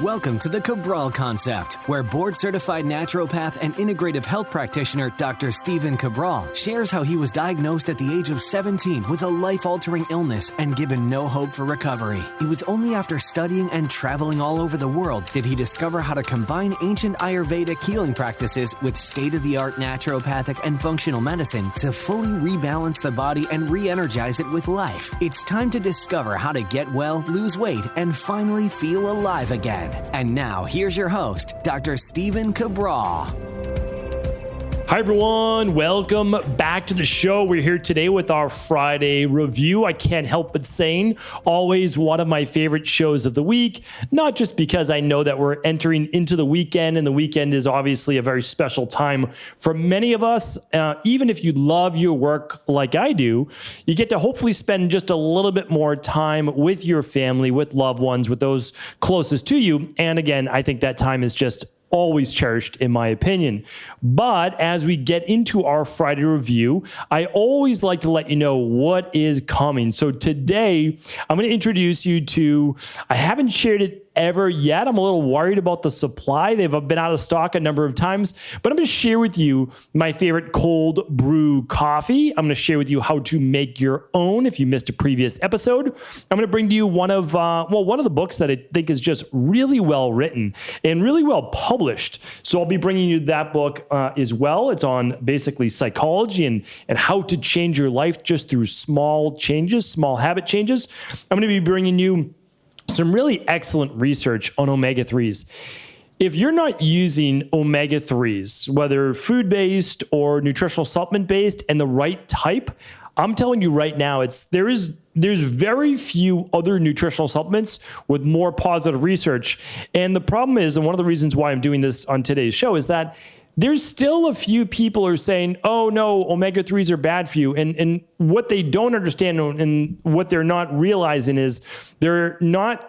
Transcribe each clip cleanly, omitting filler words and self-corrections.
Welcome to the Cabral Concept, where board-certified naturopath and integrative health practitioner Dr. Stephen Cabral shares how he was diagnosed at the age of 17 with a life-altering illness and given no hope for recovery. It was only after studying and traveling all over the world did he discover how to combine ancient Ayurvedic healing practices with state-of-the-art naturopathic and functional medicine to fully rebalance the body and re-energize it with life. It's time to discover how to get well, lose weight, and finally feel alive again. And now, here's your host, Dr. Stephen Cabral. Hi, everyone. Welcome back to the show. We're here today with our Friday review. I can't help but saying, always one of my favorite shows of the week, not just because I know that we're entering into the weekend, and the weekend is obviously a very special time for many of us. Even if you love your work like I do, you get to hopefully spend just a little bit more time with your family, with loved ones, with those closest to you. And again, I think that time is just always cherished in my opinion. But as we get into our Friday review, I always like to let you know what is coming. So today I'm going to introduce you to, I haven't shared it ever yet. I'm a little worried about the supply. They've been out of stock a number of times, but I'm going to share with you my favorite cold brew coffee. I'm going to share with you how to make your own if you missed a previous episode. I'm going to bring to you one of the books that I think is just really well written and really well published. So I'll be bringing you that book as well. It's on basically psychology and how to change your life just through small changes, small habit changes. I'm going to be bringing you some really excellent research on omega-3s. If you're not using omega-3s, whether food-based or nutritional supplement-based and the right type, I'm telling you right now, there's very few other nutritional supplements with more positive research. And the problem is, and one of the reasons why I'm doing this on today's show is that there's still a few people who are saying, oh no, omega-3s are bad for you. And what they don't understand and what they're not realizing is they're not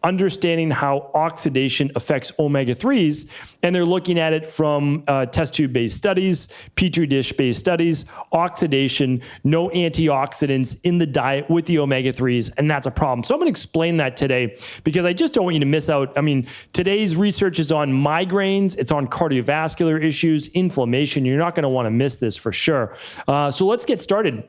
understanding how oxidation affects omega-3s. And they're looking at it from test tube-based studies, Petri dish-based studies, oxidation, no antioxidants in the diet with the omega-3s. And that's a problem. So I'm going to explain that today because I just don't want you to miss out. I mean, today's research is on migraines. It's on cardiovascular issues, inflammation. You're not going to want to miss this for sure. So let's get started.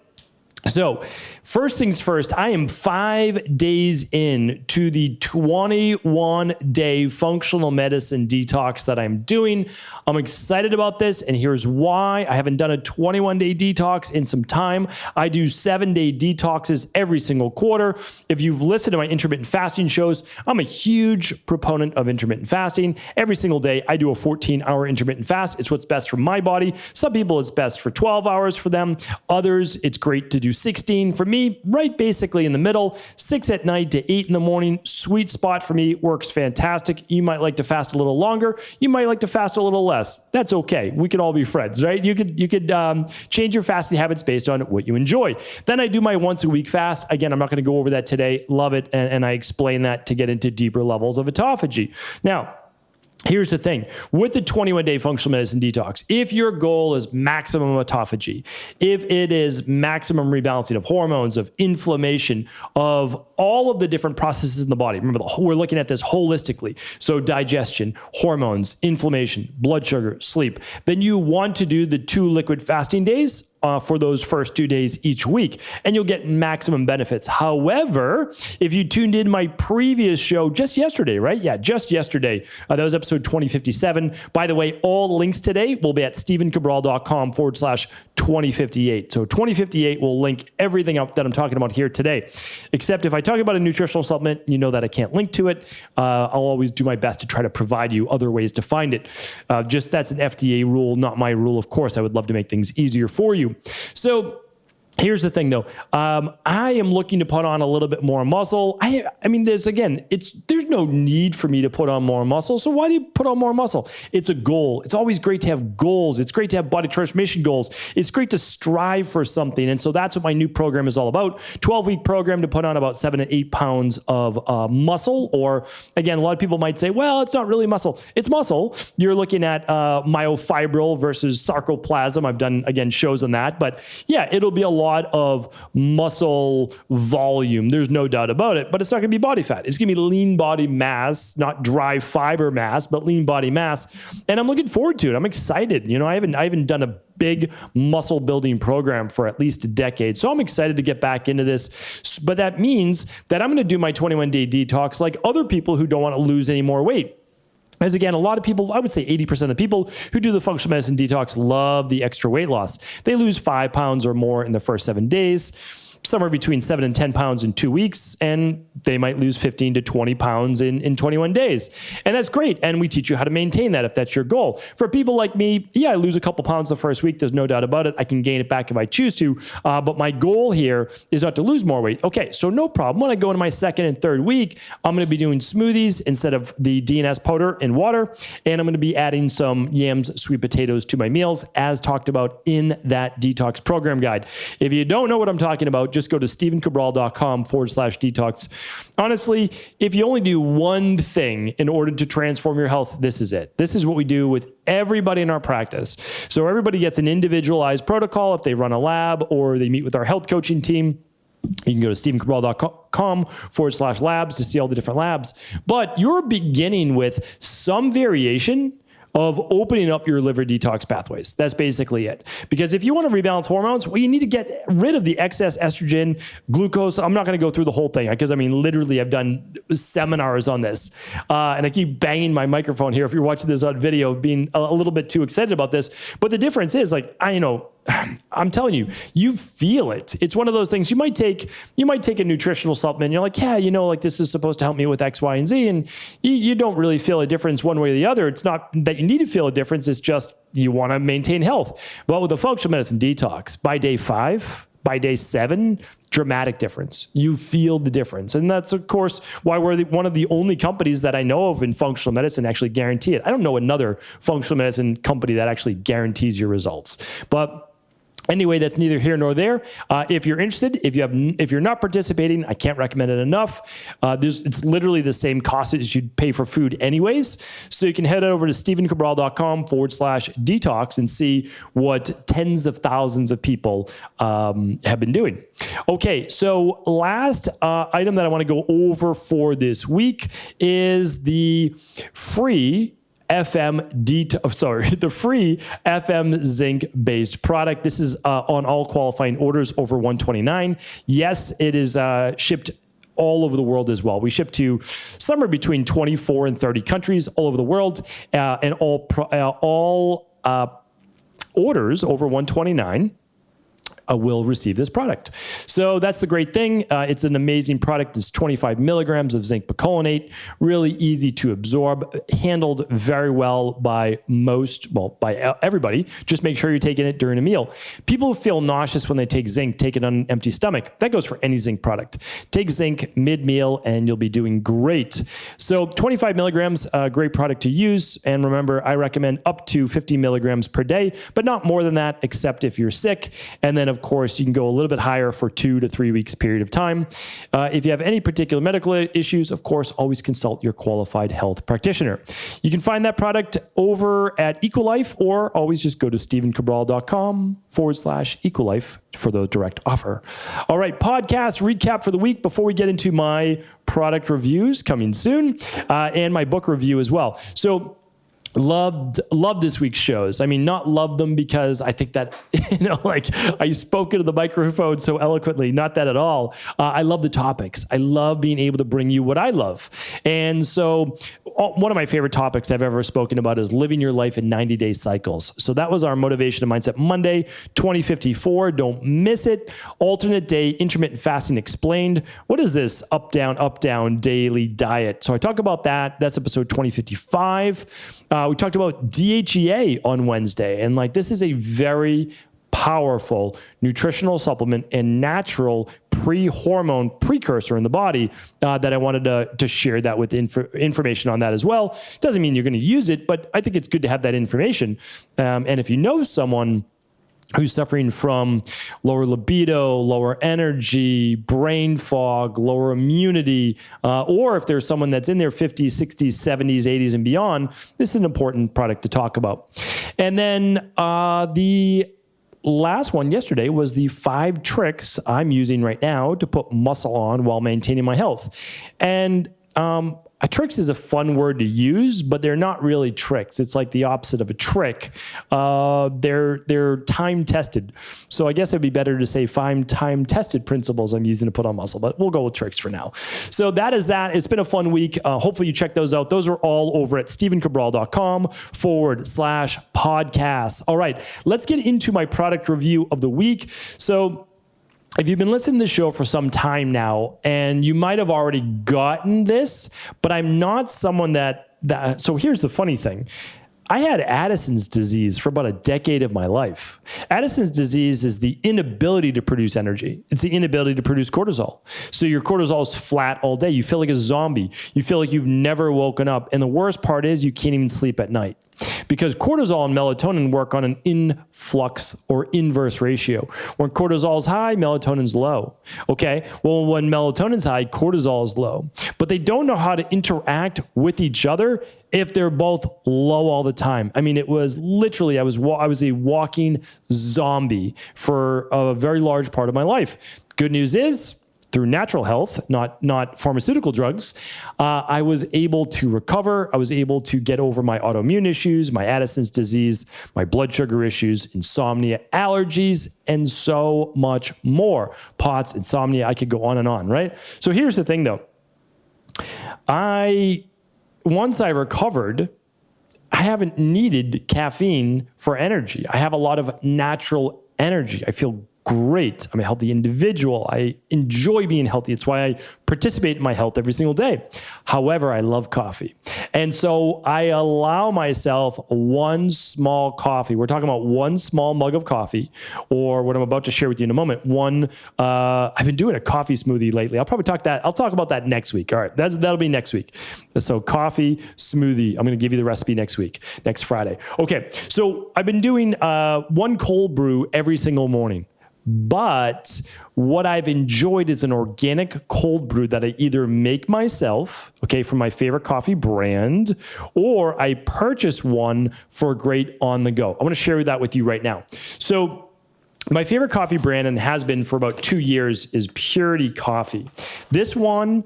So first things first, I am 5 days in to the 21-day functional medicine detox that I'm doing. I'm excited about this, and here's why. I haven't done a 21-day detox in some time. I do 7-day detoxes every single quarter. If you've listened to my intermittent fasting shows, I'm a huge proponent of intermittent fasting. Every single day, I do a 14-hour intermittent fast. It's what's best for my body. Some people, it's best for 12 hours for them. Others, it's great to do 16. For me, right basically in the middle, 6 at night to 8 in the morning, sweet spot for me, works fantastic. You might like to fast a little longer. You might like to fast a little less. That's okay. We could all be friends, right? You could change your fasting habits based on what you enjoy. Then I do my once a week fast. Again, I'm not going to go over that today. Love it. And I explain that to get into deeper levels of autophagy. Now, here's the thing. With the 21-day functional medicine detox, if your goal is maximum autophagy, if it is maximum rebalancing of hormones, of inflammation, of all of the different processes in the body, remember, we're looking at this holistically. So digestion, hormones, inflammation, blood sugar, sleep. Then you want to do the 2 liquid fasting days for those first 2 days each week, and you'll get maximum benefits. However, if you tuned in my previous show just yesterday, right? Yeah, just yesterday. That was episode 2057. By the way, all links today will be at stephencabral.com/2058. So 2058 will link everything up that I'm talking about here today. Except if I talk about a nutritional supplement, you know that I can't link to it. I'll always do my best to try to provide you other ways to find it. Just that's an FDA rule, not my rule. Of course, I would love to make things easier for you. So here's the thing though. I am looking to put on a little bit more muscle. I mean, there's no need for me to put on more muscle. So why do you put on more muscle? It's a goal. It's always great to have goals. It's great to have body transformation goals. It's great to strive for something. And so that's what my new program is all about. 12-week program to put on about 7 to 8 pounds of muscle. Or again, a lot of people might say, well, it's not really muscle. It's muscle. You're looking at myofibril versus sarcoplasm. I've done, again, shows on that. But yeah, it'll be a lot of muscle volume. There's no doubt about it. But it's not going to be body fat. It's going to be lean body body mass, not dry fiber mass, but lean body mass. And I'm looking forward to it. I'm excited. I haven't done a big muscle building program for at least a decade. So I'm excited to get back into this. But that means that I'm going to do my 21-day detox like other people who don't want to lose any more weight. As again, a lot of people, I would say 80% of people who do the functional medicine detox love the extra weight loss. They lose 5 pounds or more in the first 7 days, somewhere between 7 and 10 pounds in 2 weeks, and they might lose 15 to 20 pounds in 21 days. And that's great. And we teach you how to maintain that if that's your goal. For people like me, yeah, I lose a couple pounds the first week. There's no doubt about it. I can gain it back if I choose to. But my goal here is not to lose more weight. Okay, so no problem. When I go into my second and third week, I'm going to be doing smoothies instead of the DNS powder and water. And I'm going to be adding some yams, sweet potatoes to my meals, as talked about in that detox program guide. If you don't know what I'm talking about, just go to stevencabral.com/detox. Honestly, if you only do one thing in order to transform your health, this is it. This is what we do with everybody in our practice. So everybody gets an individualized protocol if they run a lab or they meet with our health coaching team. You can go to stevencabral.com/labs to see all the different labs. But you're beginning with some variation of opening up your liver detox pathways. That's basically it. Because if you want to rebalance hormones, well, you need to get rid of the excess estrogen, glucose. I'm not going to go through the whole thing because literally I've done seminars on this. And I keep banging my microphone here if you're watching this on video, being a little bit too excited about this. But the difference is I'm telling you, you feel it. It's one of those things you might take a nutritional supplement. And you're like, yeah, this is supposed to help me with X, Y, and Z. And you don't really feel a difference one way or the other. It's not that you need to feel a difference. It's just you want to maintain health. But with the functional medicine detox, by day 5, by day 7, dramatic difference. You feel the difference. And that's, of course, why we're one of the only companies that I know of in functional medicine actually guarantee it. I don't know another functional medicine company that actually guarantees your results. But anyway, that's neither here nor there. If you're interested, if you're not participating, I can't recommend it enough. It's literally the same cost as you'd pay for food anyways. So you can head over to stevencabral.com/detox and see what tens of thousands of people have been doing. Okay, so last item that I want to go over for this week is the free the free FM zinc based product. This is on all qualifying orders over $129. Yes, it is shipped all over the world as well. We ship to somewhere between 24 and 30 countries all over the world, and all orders over $129 will receive this product. So that's the great thing. It's an amazing product. It's 25 milligrams of zinc picolinate, really easy to absorb, handled very well by everybody. Just make sure you're taking it during a meal. People who feel nauseous when they take zinc, take it on an empty stomach. That goes for any zinc product. Take zinc mid-meal and you'll be doing great. So 25 milligrams, a great product to use. And remember, I recommend up to 50 milligrams per day, but not more than that, except if you're sick. And then of course, you can go a little bit higher for 2 to 3 weeks period of time. If you have any particular medical issues, of course, always consult your qualified health practitioner. You can find that product over at Equilife, or always just go to stevencabral.com/Equilife for the direct offer. All right, podcast recap for the week before we get into my product reviews coming soon, and my book review as well. So loved this week's shows. I mean, not loved them because I think that, I spoke into the microphone so eloquently, not that at all. I love the topics. I love being able to bring you what I love. And so one of my favorite topics I've ever spoken about is living your life in 90-day cycles. So that was our Motivation and Mindset Monday, 2054. Don't miss it. Alternate day, intermittent fasting explained. What is this up, down daily diet? So I talk about that. That's episode 2055. We talked about DHEA on Wednesday, and this is a very powerful nutritional supplement and natural pre-hormone precursor in the body that I wanted to share that with information on that as well. Doesn't mean you're going to use it, but I think it's good to have that information. And if you know someone who's suffering from lower libido, lower energy, brain fog, lower immunity, or if there's someone that's in their 50s, 60s, 70s, 80s, and beyond, this is an important product to talk about. And then the last one yesterday was the 5 tricks I'm using right now to put muscle on while maintaining my health. And tricks is a fun word to use, but they're not really tricks. It's like the opposite of a trick. They're time tested. So I guess it'd be better to say 5 time tested principles I'm using to put on muscle, but we'll go with tricks for now. So that is that. It's been a fun week. Hopefully you check those out. Those are all over at stevencabral.com/podcasts. All right, let's get into my product review of the week. So if you've been listening to the show for some time now, and you might have already gotten this, but I'm not someone so here's the funny thing. I had Addison's disease for about a decade of my life. Addison's disease is the inability to produce energy. It's the inability to produce cortisol. So your cortisol is flat all day. You feel like a zombie. You feel like you've never woken up. And the worst part is you can't even sleep at night, because cortisol and melatonin work on an influx or inverse ratio. When cortisol is high, melatonin's low. Okay, well, when melatonin's high, cortisol is low. But they don't know how to interact with each other if they're both low all the time. I mean, it was literally, I was a walking zombie for a very large part of my life. Good news is, through natural health, not pharmaceutical drugs, I was able to recover. I was able to get over my autoimmune issues, my Addison's disease, my blood sugar issues, insomnia, allergies, and so much more. POTS, insomnia, I could go on and on, right? So here's the thing though. Once I recovered, I haven't needed caffeine for energy. I have a lot of natural energy. I feel great. I'm a healthy individual. I enjoy being healthy. It's why I participate in my health every single day. However, I love coffee. And so I allow myself one small coffee. We're talking about one small mug of coffee, or what I'm about to share with you in a moment. I've been doing a coffee smoothie lately. I'll talk about that next week. All right. That'll be next week. So coffee smoothie. I'm going to give you the recipe next week, next Friday. Okay. So I've been doing one cold brew every single morning. But what I've enjoyed is an organic cold brew that I either make myself, okay, from my favorite coffee brand, or I purchase one for a great on the go. I want to share that with you right now. So my favorite coffee brand, and has been for about 2 years, is Purity Coffee. This one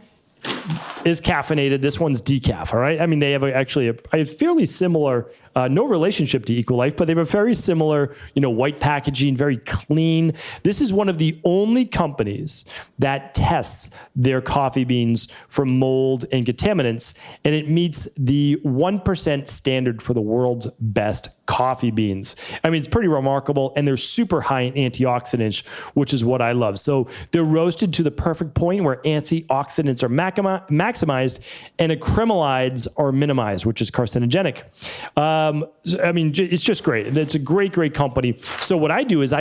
is caffeinated. This one's decaf. All right. I mean, they have actually a fairly similar, no relationship to Equalife, but they have a very similar, white packaging, very clean. This is one of the only companies that tests their coffee beans for mold and contaminants, and it meets the 1% standard for the world's best coffee beans. I mean, it's pretty remarkable, and they're super high in antioxidants, which is what I love. So they're roasted to the perfect point where antioxidants are maximized and acrylamides are minimized, which is carcinogenic. I mean, it's just great. It's a great, great company. So what I do is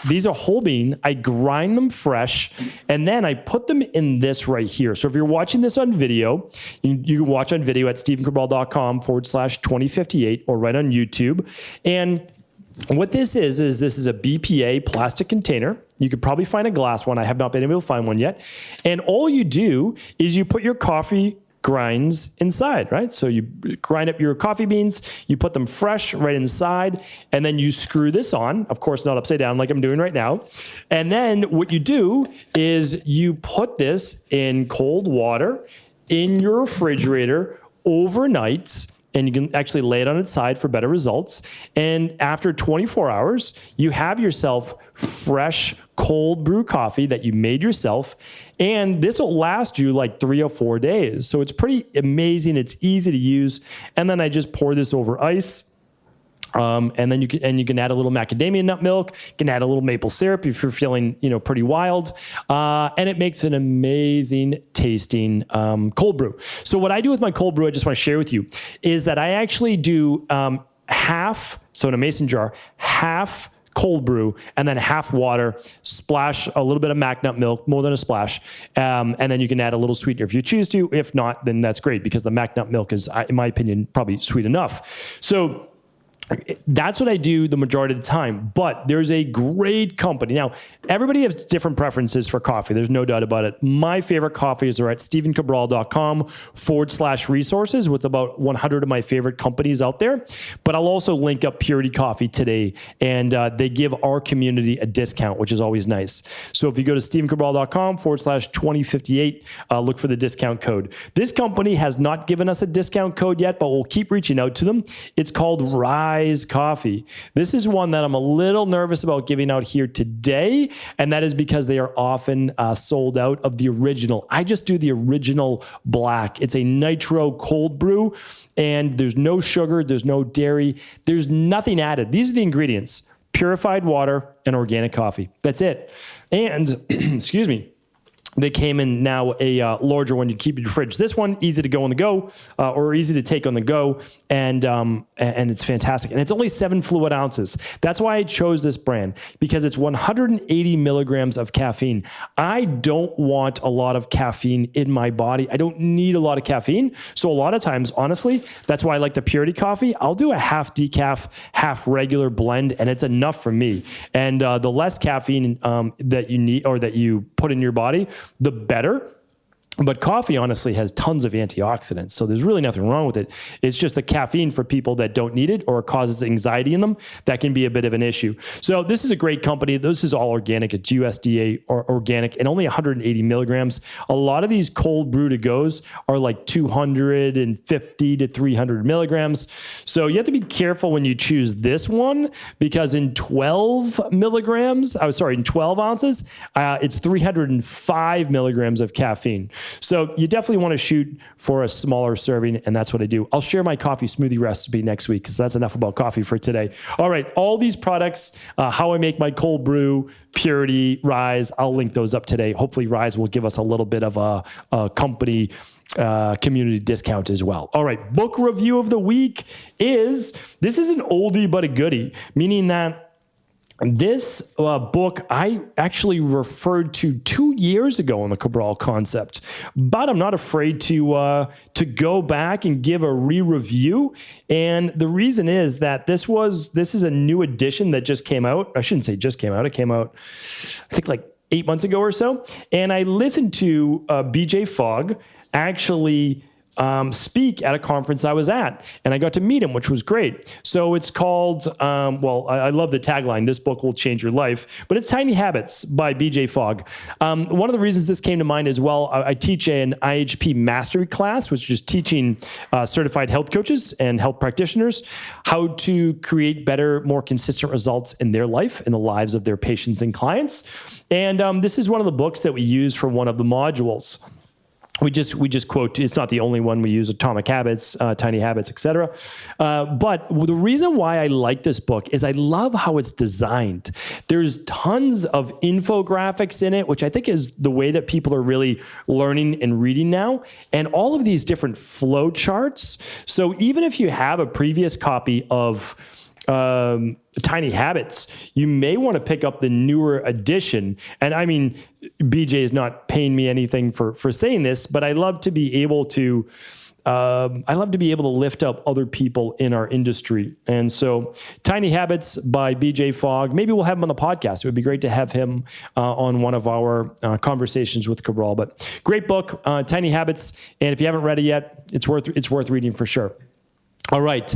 these are whole bean. I grind them fresh, and then I put them in this right here. So if you're watching this on video, you can watch on video at stevencabral.com/2058 or right on YouTube. And what this is this is a BPA plastic container. You could probably find a glass one. I have not been able to find one yet. And all you do is you put your coffee grinds inside, right? So you grind up your coffee beans, you put them fresh right inside, and then you screw this on, of course, not upside down like I'm doing right now. And then what you do is you put this in cold water in your refrigerator overnight, and you can actually lay it on its side for better results. And after 24 hours, you have yourself fresh cold brew coffee that you made yourself. And this will last you like 3 or 4 days. So it's pretty amazing. It's easy to use. And then I just pour this over ice. And then you can add a little macadamia nut milk. You can add a little maple syrup if you're feeling, pretty wild. And it makes an amazing tasting cold brew. So what I do with my cold brew, I just want to share with you, is that I actually do half, so in a mason jar, half cold brew, and then half water, splash a little bit of mac nut milk, more than a splash. And then you can add a little sweetener if you choose to. If not, then that's great, because the mac nut milk is, in my opinion, probably sweet enough. So That's what I do the majority of the time, but there's a great company. Now, everybody has different preferences for coffee. There's no doubt about it. My favorite coffees are at stephencabral.com/resources with about 100 of my favorite companies out there. But I'll also link up Purity Coffee today, and they give our community a discount, which is always nice. So if you go to stephencabral.com/2058, look for the discount code. This company has not given us a discount code yet, but we'll keep reaching out to them. It's called Rise Coffee. This is one that I'm a little nervous about giving out here today, and that is because they are often sold out of the original. I just do the original black. It's a nitro cold brew, and there's no sugar, there's no dairy, there's nothing added. These are the ingredients: purified water and organic coffee. That's it. And, excuse me, they came in now a larger one you keep in your fridge. This one, easy to go on the go, or easy to take on the go, and it's fantastic. And it's only 7 fluid ounces. That's why I chose this brand, because it's 180 milligrams of caffeine. I don't want a lot of caffeine in my body. I don't need a lot of caffeine. So a lot of times, honestly, that's why I like the Purity coffee. I'll do a half decaf, half regular blend, and it's enough for me. And the less caffeine that you need or that you put in your body, the better. But coffee honestly has tons of antioxidants, so there's really nothing wrong with it. It's just the caffeine for people that don't need it or causes anxiety in them that can be a bit of an issue. So this is a great company. This is all organic. It's USDA or organic and only 180 milligrams. A lot of these cold brew to goes are like 250 to 300 milligrams. So you have to be careful when you choose this one, because in 12 ounces, it's 305 milligrams of caffeine. So you definitely want to shoot for a smaller serving, and that's what I do. I'll share my coffee smoothie recipe next week, because that's enough about coffee for today. All right, all these products, how I make my cold brew, Purity, Rise, I'll link those up today. Hopefully Rise will give us a little bit of a community discount as well. All right, book review of the week this is an oldie but a goodie, meaning that this book I actually referred to 2 years ago on the Cabral concept, but I'm not afraid to go back and give a re-review. And the reason is that this is a new edition that just came out. I shouldn't say just came out. It came out, I think, like 8 months ago or so. And I listened to BJ Fogg actually speak at a conference I was at, and I got to meet him, which was great. So it's called, I love the tagline, "This book will change your life," but it's Tiny Habits by BJ Fogg. One of the reasons this came to mind as well, I teach an IHP mastery class, which is teaching certified health coaches and health practitioners how to create better, more consistent results in their life, in the lives of their patients and clients. And this is one of the books that we use for one of the modules. We just quote, it's not the only one we use, Atomic Habits, Tiny Habits, etc. But the reason why I like this book is I love how it's designed. There's tons of infographics in it, which I think is the way that people are really learning and reading now. And all of these different flow charts. So even if you have a previous copy of Tiny Habits, you may want to pick up the newer edition. And I mean, BJ is not paying me anything for saying this, but I love to be able to lift up other people in our industry. And so Tiny Habits by BJ Fogg, maybe we'll have him on the podcast. It would be great to have him on one of our conversations with Cabral. But great book, Tiny Habits. And if you haven't read it yet, it's worth reading for sure. All right.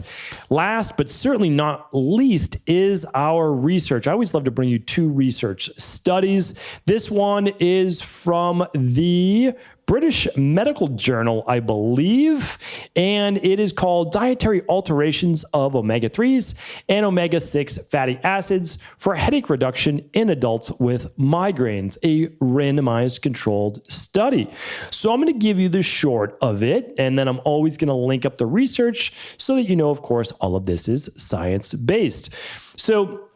Last, but certainly not least, is our research. I always love to bring you 2 research studies. This one is from the British Medical Journal, I believe, and it is called Dietary Alterations of Omega-3s and Omega-6 Fatty Acids for Headache Reduction in Adults with Migraines, a randomized controlled study. So I'm going to give you the short of it, and then I'm always going to link up the research so that you know, of course, all of this is science-based. So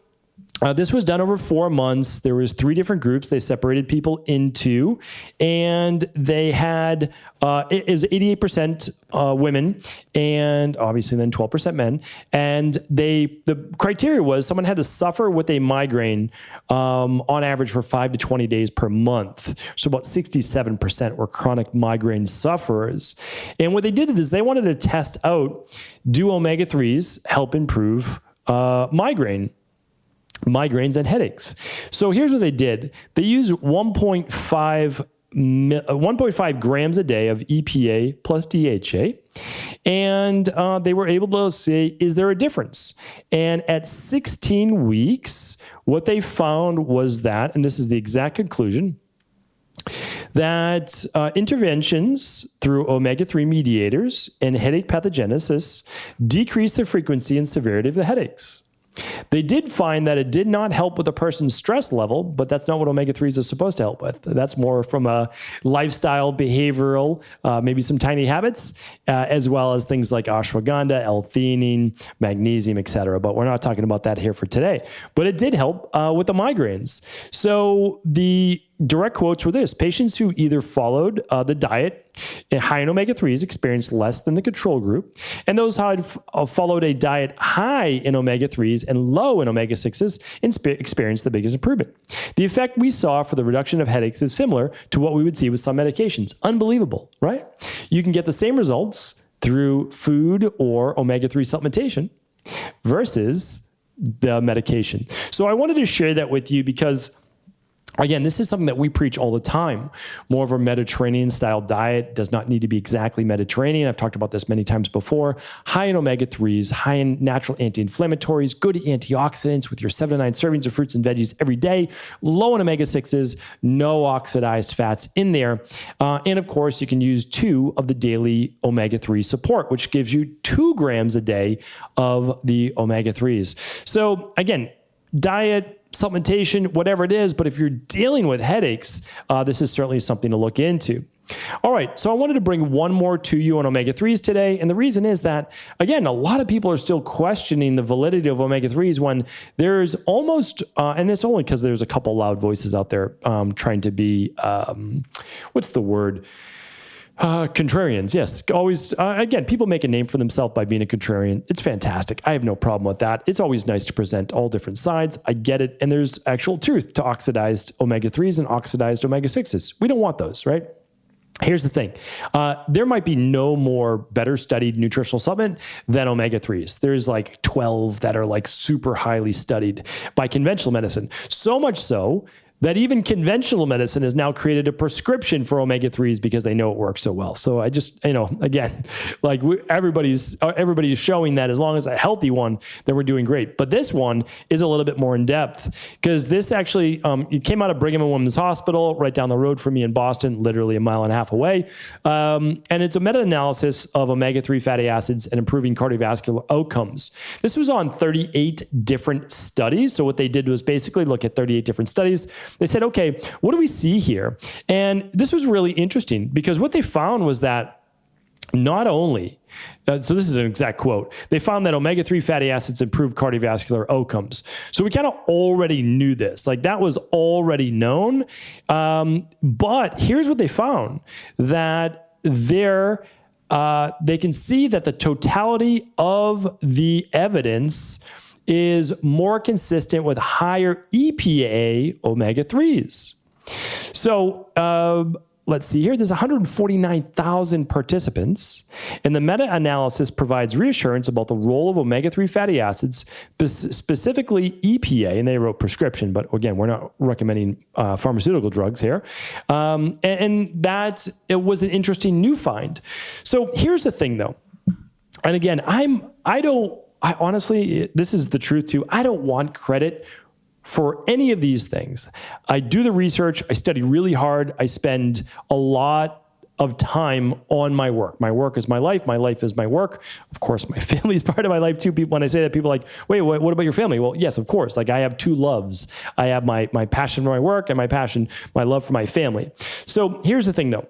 This was done over 4 months. There was 3 different groups they separated people into, and they had, it was 88% women, and obviously then 12% men. And the criteria was someone had to suffer with a migraine on average for 5 to 20 days per month. So about 67% were chronic migraine sufferers. And what they did is they wanted to test out, do omega-3s help improve migraines and headaches. So here's what they did. They used 1.5 grams a day of EPA plus DHA, and they were able to say, is there a difference? And at 16 weeks, what they found was that, and this is the exact conclusion, that interventions through omega-3 mediators and headache pathogenesis decreased the frequency and severity of the headaches. They did find that it did not help with a person's stress level, but that's not what omega-3s is supposed to help with. That's more from a lifestyle, behavioral, maybe some tiny habits, as well as things like ashwagandha, L-theanine, magnesium, etc. But we're not talking about that here for today. But it did help with the migraines. So the direct quotes were this: patients who either followed the diet high in omega-3s experienced less than the control group, and those who had followed a diet high in omega-3s and low in omega-6s experienced the biggest improvement. The effect we saw for the reduction of headaches is similar to what we would see with some medications. Unbelievable, right? You can get the same results through food or omega-3 supplementation versus the medication. So I wanted to share that with you because, again, this is something that we preach all the time. More of a Mediterranean-style diet does not need to be exactly Mediterranean. I've talked about this many times before. High in omega-3s, high in natural anti-inflammatories, good antioxidants with your 7 to 9 servings of fruits and veggies every day. Low in omega-6s, no oxidized fats in there. And of course, you can use 2 of the daily omega-3 support, which gives you 2 grams a day of the omega-3s. So again, diet, supplementation, whatever it is, but if you're dealing with headaches, this is certainly something to look into. All right, so I wanted to bring one more to you on omega-3s today, and the reason is that, again, a lot of people are still questioning the validity of omega-3s when there's almost, and it's only because there's a couple loud voices out there trying to be, what's the word? Contrarians, yes. Always, again, people make a name for themselves by being a contrarian. It's fantastic. I have no problem with that. It's always nice to present all different sides. I get it. And there's actual truth to oxidized omega-3s and oxidized omega-6s. We don't want those, right? Here's the thing. There might be no more better studied nutritional supplement than omega-3s. There's like 12 that are like super highly studied by conventional medicine. So much so that even conventional medicine has now created a prescription for omega-3s because they know it works so well. So I just, again, like everybody's showing that as long as a healthy one, then we're doing great. But this one is a little bit more in depth because this actually, it came out of Brigham and Women's Hospital right down the road from me in Boston, literally a mile and a half away. And it's a meta-analysis of omega-3 fatty acids and improving cardiovascular outcomes. This was on 38 different studies. So what they did was basically look at 38 different studies. They said, okay, what do we see here? And this was really interesting because what they found was that not only, so this is an exact quote, they found that omega-3 fatty acids improve cardiovascular outcomes. So we kind of already knew this, like that was already known. But here's what they found, that they can see that the totality of the evidence is more consistent with higher EPA omega-3s. So let's see here. There's 149,000 participants, and the meta-analysis provides reassurance about the role of omega-3 fatty acids, specifically EPA, and they wrote prescription, but again, we're not recommending pharmaceutical drugs here. And that it was an interesting new find. So here's the thing though. And again, I honestly, this is the truth too. I don't want credit for any of these things. I do the research. I study really hard. I spend a lot of time on my work. My work is my life. My life is my work. Of course, my family is part of my life too. People, when I say that, people are like, wait, what about your family? Well, yes, of course. Like I have 2 loves. I have my passion for my work and my love for my family. So here's the thing though.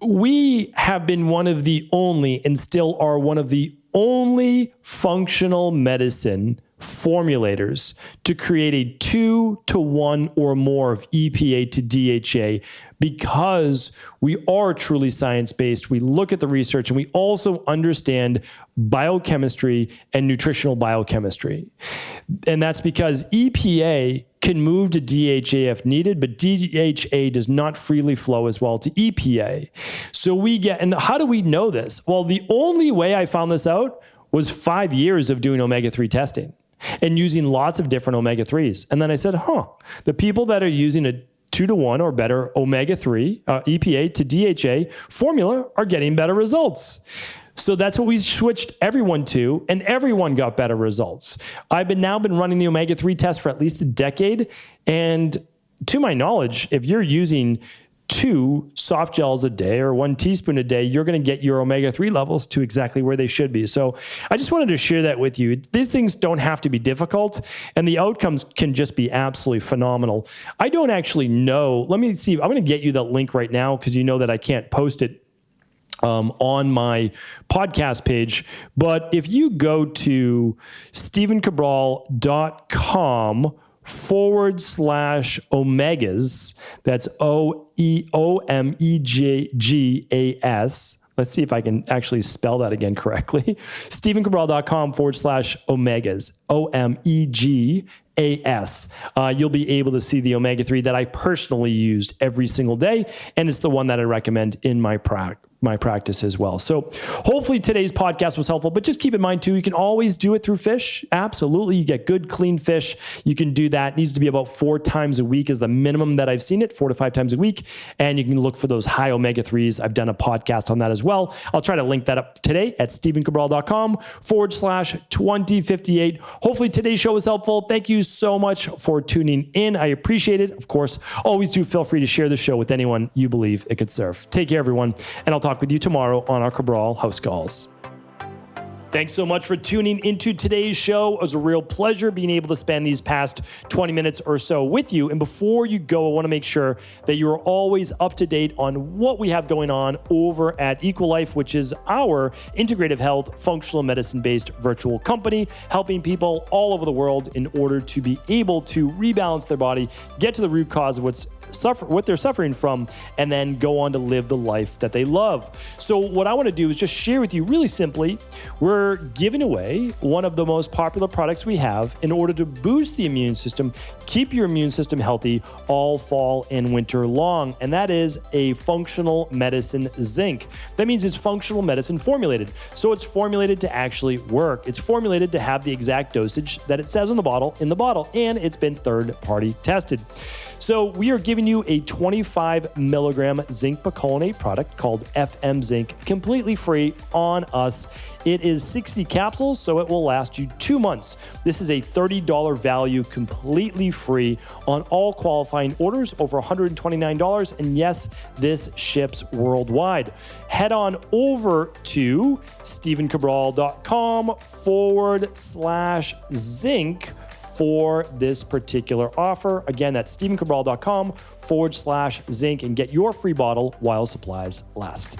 We have been one of the only, and still are one of the only functional medicine formulators to create a 2-to-1 or more of EPA to DHA because we are truly science-based. We look at the research and we also understand biochemistry and nutritional biochemistry. And that's because EPA can move to DHA if needed, but DHA does not freely flow as well to EPA. So and how do we know this? Well, the only way I found this out was 5 years of doing omega-3 testing and using lots of different omega-3s. And then I said, the people that are using a 2-to-1 or better omega-3 EPA to DHA formula are getting better results. So that's what we switched everyone to, and everyone got better results. I've now been running the omega-3 test for at least a decade. And to my knowledge, if you're using 2 soft gels a day or 1 teaspoon a day, you're going to get your omega-3 levels to exactly where they should be. So I just wanted to share that with you. These things don't have to be difficult, and the outcomes can just be absolutely phenomenal. I don't actually know. Let me see. I'm going to get you that link right now because you know that I can't post it on my podcast page. But if you go to stevencabral.com/omegas, that's OMEGAS. Let's see if I can actually spell that again correctly. stevencabral.com/omegas, OMEGAS. You'll be able to see the omega-3 that I personally used every single day. And it's the one that I recommend in my practice as well. So hopefully today's podcast was helpful, but just keep in mind too, you can always do it through fish. Absolutely. You get good, clean fish. You can do that. It needs to be about 4 times a week is the minimum that I've seen it, 4 to 5 times a week. And you can look for those high omega-3s. I've done a podcast on that as well. I'll try to link that up today at stevencabral.com/2058. Hopefully today's show was helpful. Thank you so much for tuning in. I appreciate it. Of course, always do feel free to share the show with anyone you believe it could serve. Take care, everyone. And I'll talk with you tomorrow on our Cabral House Calls. Thanks so much for tuning into today's show. It was a real pleasure being able to spend these past 20 minutes or so with you. And before you go, I want to make sure that you're always up to date on what we have going on over at Equalife, which is our integrative health, functional medicine-based virtual company, helping people all over the world in order to be able to rebalance their body, get to the root cause of what they're suffering from, and then go on to live the life that they love. So what I want to do is just share with you really simply, we're giving away one of the most popular products we have in order to boost the immune system, keep your immune system healthy all fall and winter long. And that is a functional medicine zinc. That means it's functional medicine formulated. So it's formulated to actually work. It's formulated to have the exact dosage that it says in the bottle, and it's been third-party tested. So we are giving you a 25 milligram zinc picolinate product called FM Zinc, completely free on us. It is 60 capsules, so it will last you 2 months. This is a $30 value, completely free on all qualifying orders over $129. And yes, this ships worldwide. Head on over to stevencabral.com/zinc for this particular offer. Again, that's stevencabral.com/zinc and get your free bottle while supplies last.